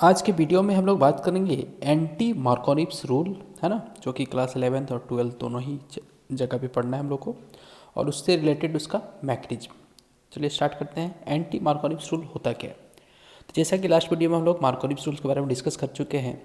आज के वीडियो में हम लोग बात करेंगे एंटी मार्कोनिप्स रूल, है ना, जो कि क्लास 11th और 12th दोनों ही जगह पे पढ़ना है हम लोग को, और उससे रिलेटेड उसका मैकेनिज्म। चलिए स्टार्ट करते हैं। एंटी मार्कोनिप्स रूल होता क्या है? तो जैसा कि लास्ट वीडियो में हम लोग मार्कोनिप्स रूल्स के बारे में डिस्कस कर चुके हैं,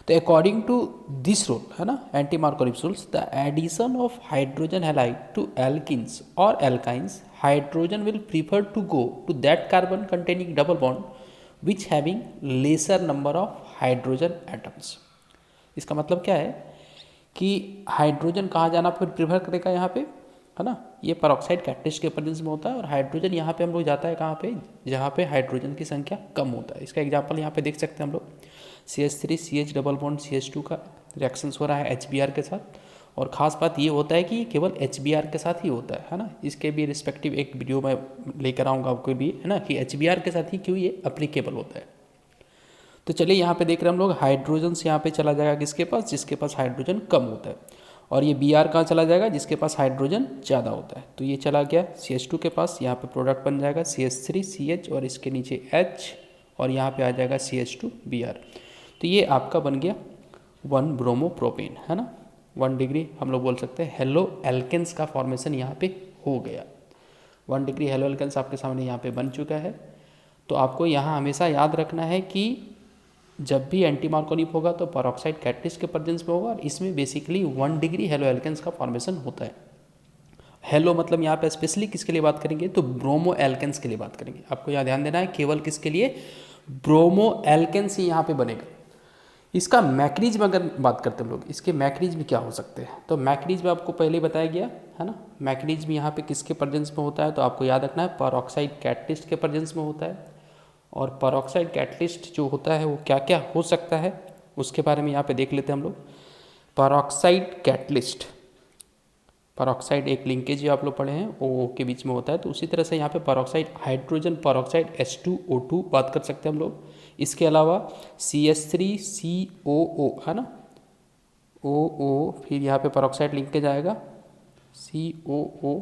तो अकॉर्डिंग टू दिस रूल, है ना, anti Markovnikov's rules, the addition of hydrogen halide to alkenes और alkynes, hydrogen will prefer to go to that carbon containing double bond which having lesser number of hydrogen atoms. इसका मतलब क्या है कि hydrogen कहाँ जाना फिर प्रीफर करेगा यहाँ पे, है ना, ये पेरोक्साइड कैटलिस्ट के प्रेजेंस में होता है, और हाइड्रोजन यहाँ पे हम लोग जाता है कहाँ पे, जहाँ पे हाइड्रोजन की संख्या कम होता है। इसका एग्जांपल यहाँ पे देख सकते हैं हम लोग, CH3 CH double bond CH2 का रिएक्शंस हो रहा है HBr के साथ, और ख़ास बात ये होता है कि ये केवल HBr के साथ ही होता है ना। इसके भी रिस्पेक्टिव एक वीडियो में लेकर आऊँगा आपको भी, है ना, कि HBr के साथ ही क्यों ये अप्लीकेबल होता है। तो चलिए यहाँ पे देख रहे हैं हम लोग, हाइड्रोजन से यहाँ पे चला जाएगा किसके पास, जिसके पास हाइड्रोजन कम होता है, और ये Br कहाँ चला जाएगा, जिसके पास हाइड्रोजन ज़्यादा होता है। तो ये चला गया CH2 के पास, यहाँ पे प्रोडक्ट बन जाएगा CH3 CH और इसके नीचे H, और यहाँ पे आ जाएगा CH2 Br। तो ये आपका बन गया 1 ब्रोमोप्रोपेन, है ना। 1 डिग्री हम लोग बोल सकते हैं हेलो एल्केन्स का फॉर्मेशन यहाँ पे हो गया। 1 डिग्री हेलो एल्केन्स आपके सामने यहाँ पे बन चुका है। तो आपको यहाँ हमेशा याद रखना है कि जब भी एंटी मार्कोनिप होगा तो पेरोक्साइड कैटलिस्ट के प्रेजेंस में होगा, और इसमें बेसिकली 1 डिग्री हेलो एल्केन्स का फॉर्मेशन होता है। हेलो मतलब यहाँ पे स्पेशली किसके लिए बात करेंगे, तो ब्रोमो एल्केन्स के लिए बात करेंगे। आपको यहाँ ध्यान देना है, केवल किसके लिए, ब्रोमो एल्केन्स ही यहाँ पे बनेगा। इसका मैकेनिज्म अगर बात करते हैं हम लोग, इसके मैकेनिज्म क्या हो सकते हैं, तो मैकेनिज्म आपको पहले ही बताया गया है ना। मैकेनिज्म यहाँ पे किसके प्रेजेंस में होता है, तो आपको याद रखना है पेरोक्साइड कैटलिस्ट के प्रेजेंस में होता है। और पेरोक्साइड कैटलिस्ट जो होता है वो क्या क्या हो सकता है उसके बारे में यहाँ पे देख लेते हैं हम लोग। पेरोक्साइड कैटलिस्ट, पेरोक्साइड एक लिंकेज जो आप लोग पढ़े हैं ओ के बीच में होता है, तो उसी तरह से यहाँ पे पेरोक्साइड हाइड्रोजन पेरोक्साइड H2O2 बात कर सकते हैं हम लोग। इसके अलावा CH3COO, है ना, OO, फिर यहाँ पे पेरोक्साइड लिंकेज आएगा COO,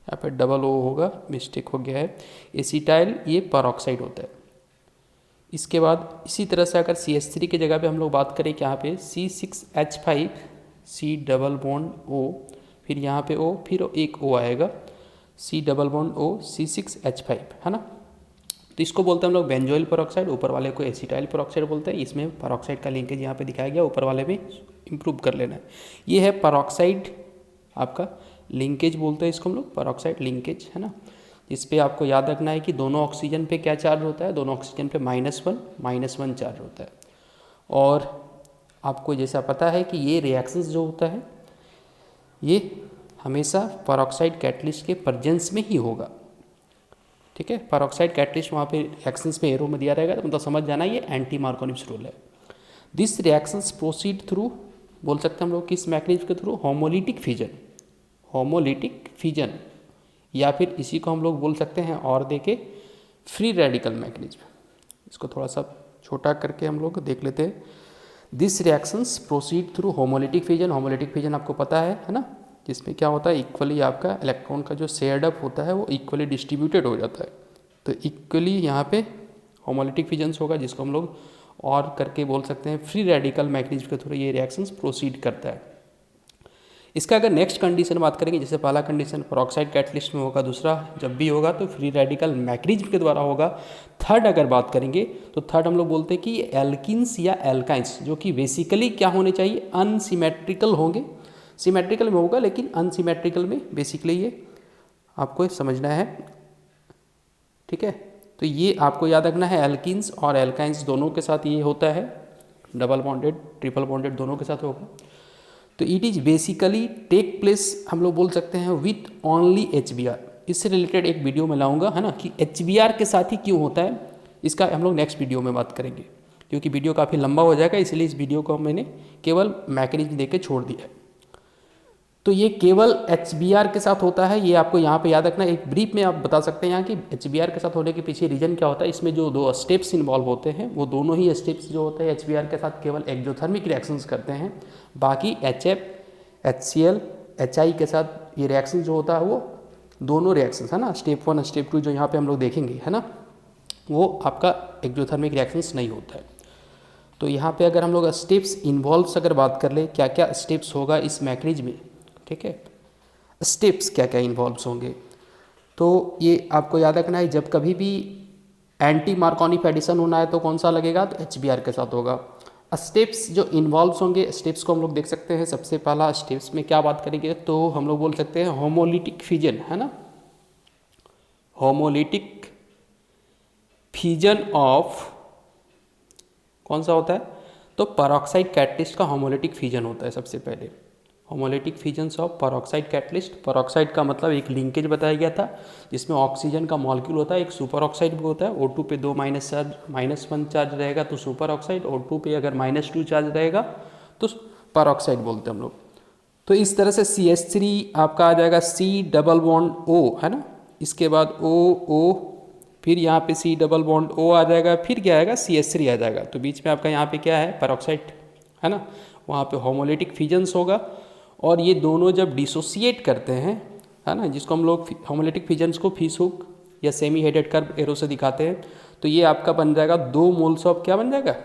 यहाँ पे डबल O होगा, मिस्टेक हो गया है, एसिटाइल, ये पेरोक्साइड होता है। इसके बाद इसी तरह से अगर CH3 की जगह पे हम लोग बात करें कि यहाँ पे C6H5 C double bond O, फिर यहाँ पे O, फिर एक O आएगा C double bond O C6H5, है ना। तो इसको बोलते हैं हम लोग बेंजोइल पेरोक्साइड, ऊपर वाले को एसिटाइल पेरोक्साइड बोलते हैं। इसमें पेरोक्साइड का लिंकेज यहाँ पे दिखाया गया, ऊपर वाले में इंप्रूव कर लेना है। ये है पेरोक्साइड आपका लिंकेज बोलते हैं इसको हम लोग, पेरोक्साइड लिंकेज, है ना। इस पे आपको याद रखना है कि दोनों ऑक्सीजन पे क्या चार्ज होता है, दोनों ऑक्सीजन पे -1 चार्ज होता है। और आपको जैसा पता है कि ये रिएक्शंस जो होता है ये हमेशा पेरोक्साइड कैटलिस्ट के प्रेजेंस में ही होगा, ठीक है। पेरोक्साइड कैटलिस्ट वहाँ पे रिएक्शंस में एरो में दिया रहेगा, तो मतलब समझ जाना ये एंटी मार्कोनिप्स रूल है। दिस रिएक्शंस प्रोसीड थ्रू, बोल सकते हैं हम लोग किस मैकेनिज्म के through, homolytic fission, homolytic fission, या फिर इसी को हम लोग बोल सकते हैं और देखे फ्री रेडिकल मैकेनिज्म। इसको थोड़ा सा छोटा करके हम लोग देख लेते हैं। This reactions proceed through homolytic fission, homolytic fission आपको पता है ना, जिसमें क्या होता है, इक्वली आपका इलेक्ट्रॉन का जो शेयर्ड अप होता है वो इक्वली डिस्ट्रीब्यूटेड हो जाता है। तो इक्वली यहाँ पे होमोलिटिक फिजन्स होगा, जिसको हम लोग और करके बोल सकते हैं फ्री रेडिकल मैकेनिज्म के थ्रू ये रिएक्शंस प्रोसीड करता है। इसका अगर नेक्स्ट कंडीशन बात करेंगे, जैसे पहला कंडीशन पेरोक्साइड कैटलिस्ट में होगा, दूसरा जब भी होगा तो फ्री रेडिकल मैकेनिज्म के द्वारा होगा। थर्ड अगर बात करेंगे तो थर्ड हम लोग बोलते हैं कि एल्किन्स या एल्काइंस, जो कि बेसिकली क्या होने चाहिए, अनसिमेट्रिकल होंगे। सिमेट्रिकल में होगा लेकिन अनसिमेट्रिकल में बेसिकली ये आपको समझना है, ठीक है। तो ये आपको याद रखना है, एल्किन्स और एल्काइंस दोनों के साथ ये होता है, डबल बॉन्डेड ट्रिपल बॉन्डेड दोनों के साथ होगा। तो it is basically take place हम लोग बोल सकते हैं विथ ओनली HBr। इससे रिलेटेड एक वीडियो में लाऊंगा, है ना, कि HBr के साथ ही क्यों होता है, इसका हम लोग नेक्स्ट वीडियो में बात करेंगे, क्योंकि वीडियो काफ़ी लंबा हो जाएगा, इसलिए इस वीडियो को मैंने केवल मैकेनिज्म देके छोड़ दिया है। तो ये केवल HBr के साथ होता है, ये आपको यहाँ पे याद रखना है। एक ब्रीफ में आप बता सकते हैं यहाँ कि HBr के साथ होने के पीछे रीजन क्या होता है। इसमें जो 2 स्टेप्स इन्वॉल्व होते हैं वो दोनों ही स्टेप्स जो होते हैं HBr के साथ केवल एक्सोथर्मिक रिएक्शंस करते हैं, बाकी HF HCl HI के साथ ये रिएक्शन जो होता है वो दोनों रिएक्शंस, है ना, स्टेप 1 स्टेप 2 जो यहाँ पे हम लोग देखेंगे, है ना। वो आपका एक्जोथर्मिक रिएक्शंस नहीं होता है। तो यहाँ पे अगर हम लोग स्टेप्स इन्वॉल्व्स अगर बात कर ले, क्या क्या स्टेप्स होगा इस मैकेनिज्म में, ठीक है, स्टेप्स क्या क्या इन्वॉल्व्स होंगे, तो ये आपको याद रखना है। जब कभी भी एंटी मार्कोनी एडिशन होना है तो कौन सा लगेगा, तो HBr के साथ होगा। स्टेप्स जो इन्वॉल्व्स होंगे, स्टेप्स को हम लोग देख सकते हैं। सबसे पहला स्टेप्स में क्या बात करेंगे, तो हम लोग बोल सकते हैं होमोलिटिक फिजन, है ना, होमोलिटिक फिजन ऑफ कौन सा होता है, तो पेरोक्साइड कैटलिस्ट का होमोलिटिक फिजन होता है सबसे पहले। Homolytic fissions of peroxide catalyst, peroxide का मतलब एक लिंकेज बताया गया था जिसमें ऑक्सीजन का मॉलिक्यूल होता है, एक सुपर ऑक्साइड भी होता है। O2 पे 2 -1 चार्ज रहेगा तो सुपर ऑक्साइड, O2 पे अगर -2 चार्ज रहेगा तो पेरोक्साइड बोलते हैं हम लोग। तो इस तरह से CH3 आपका आ जाएगा C डबल बॉन्ड O, है ना, इसके बाद O, फिर यहाँ पे C डबल बॉन्ड O आ जाएगा, फिर क्या आएगा, CH3 आ जाएगा। तो बीच में आपका यहाँ पे क्या है, पेरोक्साइड, है ना, वहाँ पे होमोलिटिक फिजन्स होगा। और ये दोनों जब डिसोसिएट करते हैं, है ना, जिसको हम लोग होमोलिटिक फिजन्स को फिश हुक या सेमी हेडेड कर्व एरो से दिखाते हैं, तो ये आपका बन जाएगा 2 मोल्स ऑफ क्या बन जाएगा,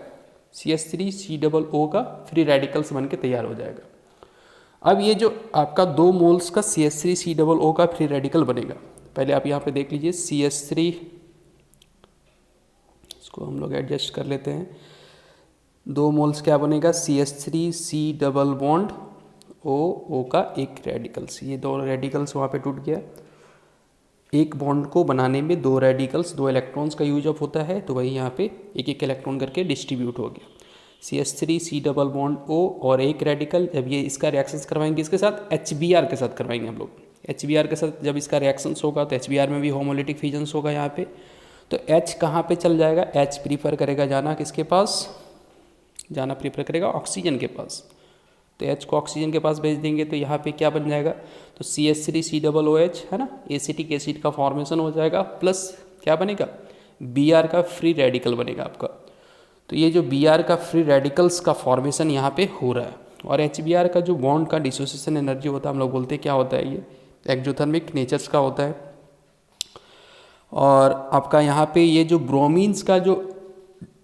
CH3 C डबल O का फ्री रेडिकल्स बन के तैयार हो जाएगा। अब ये जो आपका 2 मोल्स का CH3 C डबल O का फ्री रेडिकल बनेगा, पहले आप यहाँ पे देख लीजिए CH3, इसको हम लोग एडजस्ट कर लेते हैं। 2 मोल्स क्या बनेगा, CH3 C double bond O का एक रेडिकल्स, ये 2 रेडिकल्स वहाँ पे टूट गया। एक बॉन्ड को बनाने में 2 रेडिकल्स, 2 इलेक्ट्रॉन्स का यूज अप होता है, तो वही यहाँ पे एक एक इलेक्ट्रॉन करके डिस्ट्रीब्यूट हो गया। CH3 C double bond O और एक रेडिकल, जब ये इसका रिएक्शंस करवाएंगे इसके साथ, HBr के साथ करवाएंगे हम लोग। HBr के साथ जब इसका रिएक्शंस होगा तो HBr में भी होमोलिटिक फिजन्स होगा यहाँ पे। तो H कहाँ पे चल जाएगा, H प्रीफर करेगा जाना किसके पास, जाना प्रीफर करेगा ऑक्सीजन के पास। तो H को ऑक्सीजन के पास भेज देंगे तो यहाँ पे क्या बन जाएगा, तो CH3 C डबल OH, है ना, एसिटिक एसिड का फॉर्मेशन हो जाएगा, प्लस क्या बनेगा, Br का फ्री रेडिकल बनेगा आपका। तो ये जो Br का फ्री रेडिकल्स का फॉर्मेशन यहाँ पे हो रहा है। और HBr का जो बॉन्ड का डिसोसिएशन एनर्जी होता है, हम लोग बोलते हैं क्या होता है, ये एक्जोथर्मिक नेचर्स का होता है। और आपका यहाँ पे ये जो ब्रोमीन्स का जो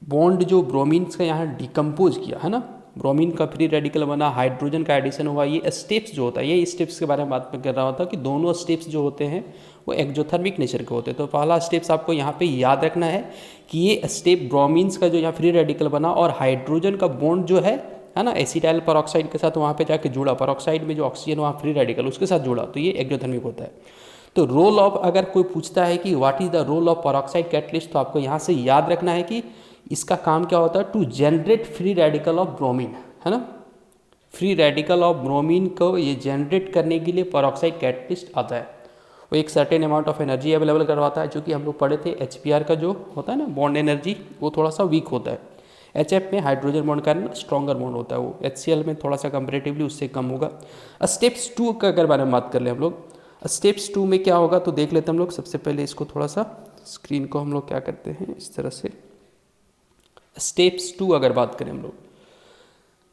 बॉन्ड, जो ब्रोमीन्स का यहाँ डिकम्पोज किया, है ना, ब्रोमीन का फ्री रेडिकल बना, हाइड्रोजन का एडिशन हुआ, ये स्टेप्स जो होता है, ये स्टेप्स के बारे में बात कर रहा होता कि दोनों स्टेप्स जो होते हैं वो एक्जोथर्मिक नेचर के होते हैं। तो पहला स्टेप्स आपको यहाँ पे याद रखना है कि ये स्टेप ब्रोमीन्स का जो यहाँ फ्री रेडिकल बना और हाइड्रोजन का बॉन्ड जो है ना, एसिटाइल पेरोक्साइड के साथ वहाँ पे जाके जुड़ा, पेरोक्साइड में जो ऑक्सीजन वहाँ फ्री रेडिकल उसके साथ जुड़ा, तो ये एक्जोथर्मिक होता है। तो रोल ऑफ, अगर कोई पूछता है कि what is the role of peroxide catalyst, तो आपको यहाँ से याद रखना है कि इसका काम क्या होता है, to generate free radical of bromine, है ना, फ्री रेडिकल ऑफ ब्रोमीन को ये जनरेट करने के लिए पेरोक्साइड कैटलिस्ट आता है। वो एक certain amount of energy available करवाता है, जो कि हम लोग पढ़े थे HBr का जो होता है ना बॉन्ड एनर्जी, वो थोड़ा सा वीक होता है। HF में हाइड्रोजन बॉन्ड का स्ट्रॉन्गर बॉन्ड होता है, वो HCl में थोड़ा सा कंपेरेटिवली उससे कम होगा। स्टेप्स 2 का अगर बारे में बात कर ले हम लोग, स्टेप्स 2 में क्या होगा तो देख लेते हैं हम लोग। सबसे पहले इसको थोड़ा सा स्क्रीन को हम लोग क्या करते हैं इस तरह से, स्टेप्स 2 अगर बात करें हम लोग,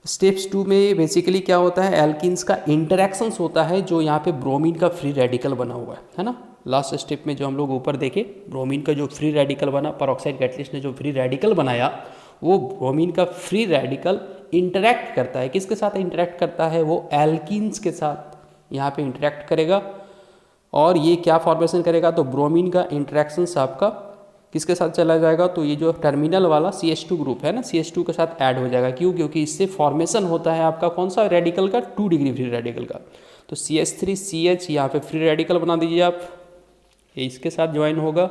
स्टेप्स 2 में बेसिकली क्या होता है, एल्किन्स का इंटरेक्शंस होता है जो यहाँ पे ब्रोमीन का फ्री रेडिकल बना हुआ है ना। लास्ट स्टेप में जो हम लोग ऊपर देखे, ब्रोमीन का जो फ्री रेडिकल बना, पेरोक्साइड कैटलिस्ट ने जो फ्री रेडिकल बनाया, वो ब्रोमीन का फ्री रेडिकल इंटरेक्ट करता है, किसके साथ इंटरेक्ट करता है, वो एल्किन्स के साथ यहाँ पे इंटरेक्ट करेगा। और ये क्या फॉर्मेशन करेगा, तो ब्रोमीन का इंटरेक्शंस आपका किसके साथ चला जाएगा, तो ये जो टर्मिनल वाला CH2 ग्रुप है ना, CH2 के साथ ऐड हो जाएगा। क्यों, क्योंकि इससे फॉर्मेशन होता है आपका कौन सा रेडिकल का, 2 डिग्री फ्री रेडिकल का। तो CH3CH यहाँ पे फ्री रेडिकल बना दीजिए आप, ये इसके साथ ज्वाइन होगा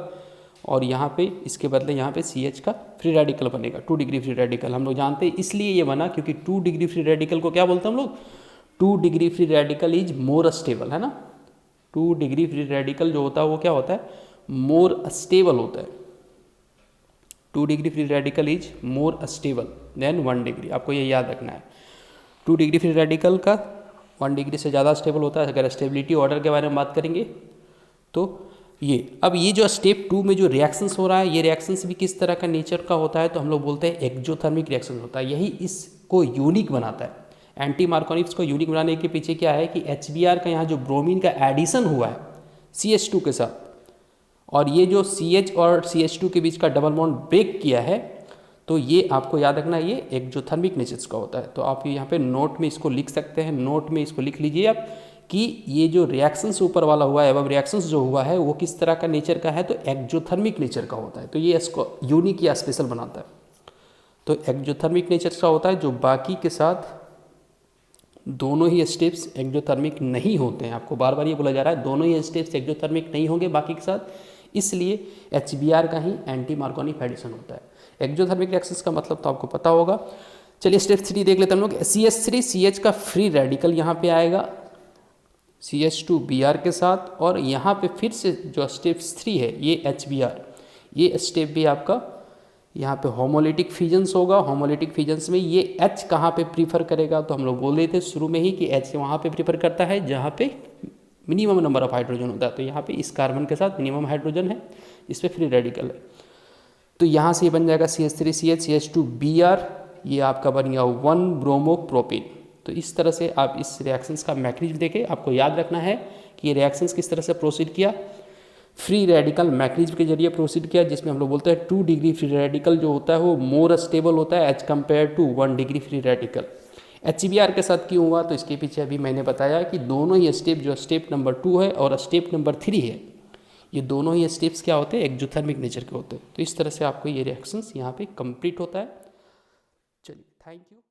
और यहाँ पे इसके बदले यहाँ पे CH का फ्री रेडिकल बनेगा, 2 डिग्री फ्री रेडिकल। हम लोग जानते हैं इसलिए ये बना क्योंकि 2 डिग्री फ्री रेडिकल को क्या बोलते हैं हम लोग, 2 degree free radical is more stable, है ना। 2 डिग्री फ्री रेडिकल जो होता है वो क्या होता है, मोर स्टेबल होता है। 2 degree free radical is more stable then 1 degree, आपको ये याद रखना है। 2 डिग्री फ्री रेडिकल का 1 डिग्री से ज़्यादा स्टेबल होता है। अगर स्टेबिलिटी ऑर्डर के बारे में बात करेंगे तो ये, अब ये जो स्टेप 2 में जो रिएक्शंस हो रहा है, ये रिएक्शंस भी किस तरह का नेचर का होता है, तो हम लोग बोलते हैं एक्जोथर्मिक रिएक्शन होता है। यही इसको यूनिक बनाता है। एंटी मार्कोनिक्स को यूनिक बनाने के पीछे क्या है कि HBr का यहाँ जो ब्रोमीन का एडिशन हुआ है CH2 के साथ, और ये जो CH और CH2 के बीच का डबल बॉन्ड ब्रेक किया है, तो ये आपको याद रखना ये एक्जोथर्मिक नेचर का होता है। तो आप यहाँ पे नोट में इसको लिख सकते हैं, नोट में इसको लिख लीजिए आप कि ये जो रिएक्शंस ऊपर वाला हुआ है, अब रिएक्शंस जो हुआ है वो किस तरह का नेचर का है, तो एक्जोथर्मिक नेचर का होता है। तो ये इसको यूनिक या स्पेशल बनाता है। तो एक्जोथर्मिक नेचर का होता है, जो बाकी के साथ दोनों ही स्टेप्स एक्जोथर्मिक नहीं होते हैं। आपको बार बार ये बोला जा रहा है दोनों ही स्टेप्स एक्जोथर्मिक नहीं होंगे बाकी के साथ, इसलिए HBr का ही एंटी मार्कोनिक एडिशन होता है। एक्जोथर्मिक रिएक्शंस का मतलब तो आपको पता होगा। चलिए स्टेप 3 देख लेते हैं हम लोग। CH3CH का फ्री रेडिकल यहाँ पे आएगा CH2Br के साथ, और यहाँ पे फिर से जो स्टेप 3 है ये HBr, ये स्टेप भी आपका यहाँ पे होमोलिटिक फिजन्स होगा। होमोलिटिक फिजन्स में ये H कहाँ पे प्रीफर करेगा, तो हम लोग बोल रहे थे शुरू में ही कि H वहाँ पे प्रीफर करता है जहाँ पे मिनिमम नंबर ऑफ हाइड्रोजन होता है। तो यहाँ पे इस कार्बन के साथ मिनिमम हाइड्रोजन है, इस पर फ्री रेडिकल है। तो यहाँ से ये बन जाएगा CH3CH CH2Br, ये आपका बन गया 1 ब्रोमोप्रोपिन। तो इस तरह से आप इस रिएक्शंस का मैकेनिज्म देखें। आपको याद रखना है कि ये रिएक्शंस किस तरह से प्रोसीड किया, फ्री रेडिकल मैकेनिज्म के जरिए प्रोसीड किया, जिसमें हम लोग बोलते हैं 2 डिग्री फ्री रेडिकल जो होता है वो मोर स्टेबल होता है as compare to 1 degree free radical. HBr के साथ क्यों हुआ, तो इसके पीछे अभी मैंने बताया कि दोनों ही स्टेप, जो स्टेप नंबर 2 है और स्टेप नंबर 3 है, ये दोनों ही स्टेप्स क्या होते हैं, एक्जोथर्मिक नेचर के होते हैं। तो इस तरह से आपको ये रिएक्शंस यहाँ पे कंप्लीट होता है। चलिए, थैंक यू।